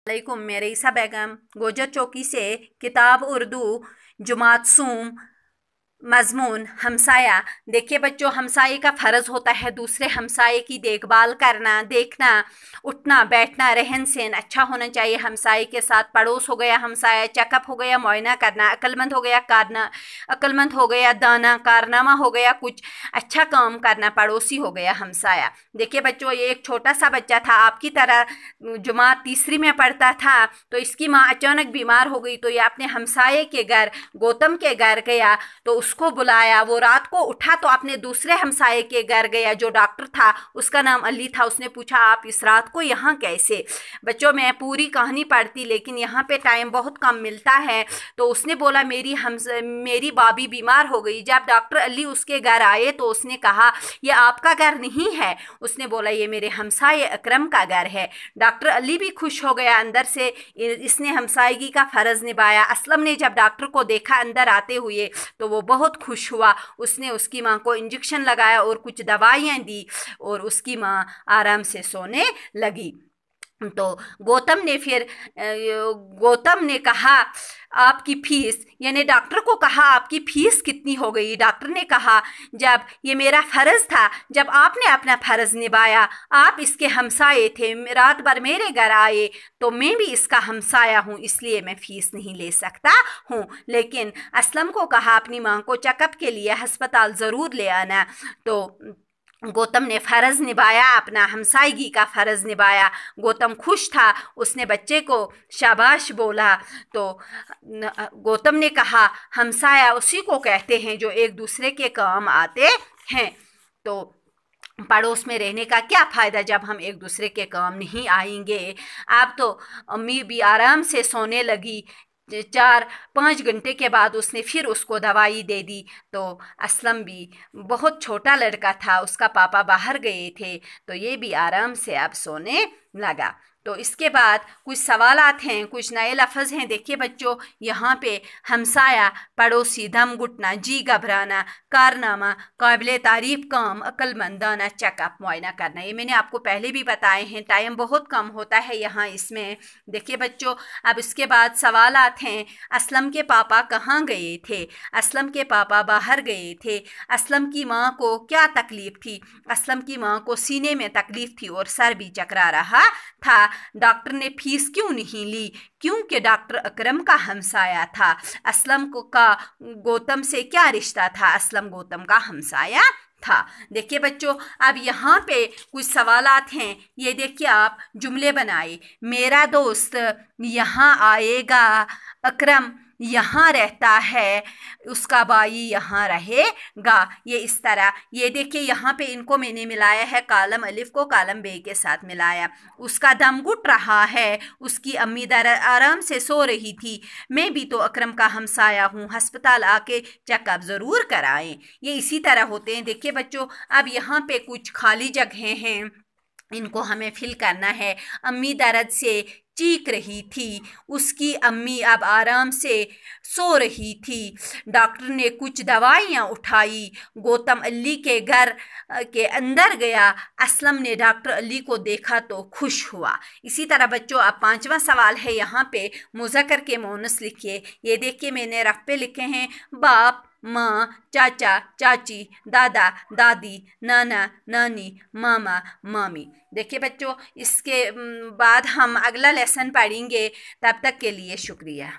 अलैकुम। मैं रईसा बेगम गोजर चौकी से किताब उर्दू जुमातसूम मज़मून हमसाया। देखिए बच्चों, हमसाये का फ़र्ज़ होता है दूसरे हमसाये की देखभाल करना, देखना, उठना बैठना, रहन सहन अच्छा होना चाहिए हमसाये के साथ। पड़ोस हो गया हमसाया, चेकअप हो गया मुआयना करना, अक्लमंद हो गया कारना, अक्लमंद हो गया दाना, कारनामा हो गया कुछ अच्छा काम करना, पड़ोसी हो गया हमसाया। देखिए बच्चों, ये एक छोटा सा बच्चा था आपकी तरह, जमात तीसरी में पढ़ता था। तो इसकी माँ अचानक बीमार हो गई तो ये अपने हमसाये के घर गौतम के घर गया, तो उसको बुलाया। वो रात को उठा तो अपने दूसरे हमसाये के घर गया जो डॉक्टर था, उसका नाम अली था। उसने पूछा आप इस रात को यहाँ कैसे? बच्चों, मैं पूरी कहानी पढ़ती लेकिन यहाँ पे टाइम बहुत कम मिलता है। तो उसने बोला मेरी बाबी बीमार हो गई। जब डॉक्टर अली उसके घर आए तो उसने कहा ये आपका घर नहीं है। उसने बोला ये मेरे हमसाये अकरम का घर है। डॉक्टर अली भी खुश हो गया अंदर से, इसने हमसायगी का फ़र्ज़ निभाया। असलम ने जब डॉक्टर को देखा अंदर आते हुए तो वो बहुत खुश हुआ। उसने उसकी माँ को इंजेक्शन लगाया और कुछ दवाइयाँ दी और उसकी माँ आराम से सोने लगी। तो गौतम ने कहा आपकी फ़ीस, यानी डॉक्टर को कहा आपकी फ़ीस कितनी हो गई? डॉक्टर ने कहा जब ये मेरा फ़र्ज़ था, जब आपने अपना फ़र्ज़ निभाया, आप इसके हमसाये थे, रात भर मेरे घर आए तो मैं भी इसका हमसाया हूँ, इसलिए मैं फ़ीस नहीं ले सकता हूँ। लेकिन असलम को कहा अपनी माँ को चेकअप के लिए अस्पताल ज़रूर ले आना। तो गौतम ने फ़र्ज़ निभाया, अपना हमसायगी का फ़र्ज़ निभाया। गौतम खुश था, उसने बच्चे को शाबाश बोला। तो गौतम ने कहा हमसाया उसी को कहते हैं जो एक दूसरे के काम आते हैं। तो पड़ोस में रहने का क्या फ़ायदा जब हम एक दूसरे के काम नहीं आएंगे। अब तो अम्मी भी आराम से सोने लगी। 4-5 घंटे के बाद उसने फिर उसको दवाई दे दी। तो असलम भी बहुत छोटा लड़का था, उसका पापा बाहर गए थे, तो ये भी आराम से अब सोने लगा। तो इसके बाद कुछ सवालात हैं, कुछ नए लफ्ज़ हैं। देखिए बच्चों, यहाँ पे हमसाया, पड़ोसी, दम घुटना, जी घबराना, कारनामा, काबिल तारीफ़ काम, अक्लमंदाना, चेकअप, मुआयना करना। ये मैंने आपको पहले भी बताए हैं, टाइम बहुत कम होता है यहाँ इसमें। देखिए बच्चों, अब इसके बाद सवालात हैं। असलम के पापा कहाँ गए थे? असलम के पापा बाहर गए थे। असलम की माँ को क्या तकलीफ़ थी? असलम की माँ को सीने में तकलीफ़ थी और सर भी चकरा रहा था। डॉक्टर ने फ़ीस क्यों नहीं ली? क्योंकि डॉक्टर अकरम का हमसाया था। असलम का गौतम से क्या रिश्ता था? असलम गौतम का हमसाया था। देखिए बच्चों, अब यहाँ पे कुछ सवालात हैं, ये देखिए आप जुमले बनाए। मेरा दोस्त यहाँ आएगा, अकरम यहाँ रहता है, उसका भाई यहाँ रहेगा। ये इस तरह, ये देखिए यहाँ पे इनको मैंने मिलाया है, कालम अलिफ को कालम बे के साथ मिलाया। उसका दम घुट रहा है, उसकी अम्मी आराम से सो रही थी, मैं भी तो अकरम का हमसाया हूँ, अस्पताल आके चेकअप ज़रूर कराएं। ये इसी तरह होते हैं। देखिए बच्चों, अब यहाँ पे कुछ खाली जगहें हैं, इनको हमें फिल करना है। अम्मी दर्द से चीख रही थी, उसकी अम्मी अब आराम से सो रही थी। डॉक्टर ने कुछ दवाइयाँ उठाई, गौतम अली के घर के अंदर गया। असलम ने डॉक्टर अली को देखा तो खुश हुआ। इसी तरह बच्चों, अब 5वां सवाल है, यहाँ पे मुज़क्कर के मोनस लिखिए। ये देखिए मैंने रफ पे लिखे हैं, बाप, माँ, चाचा, चाची, दादा, दादी, नाना, नानी, मामा, मामी। देखिए बच्चों, इसके बाद हम अगला लेसन पढ़ेंगे। तब तक के लिए शुक्रिया।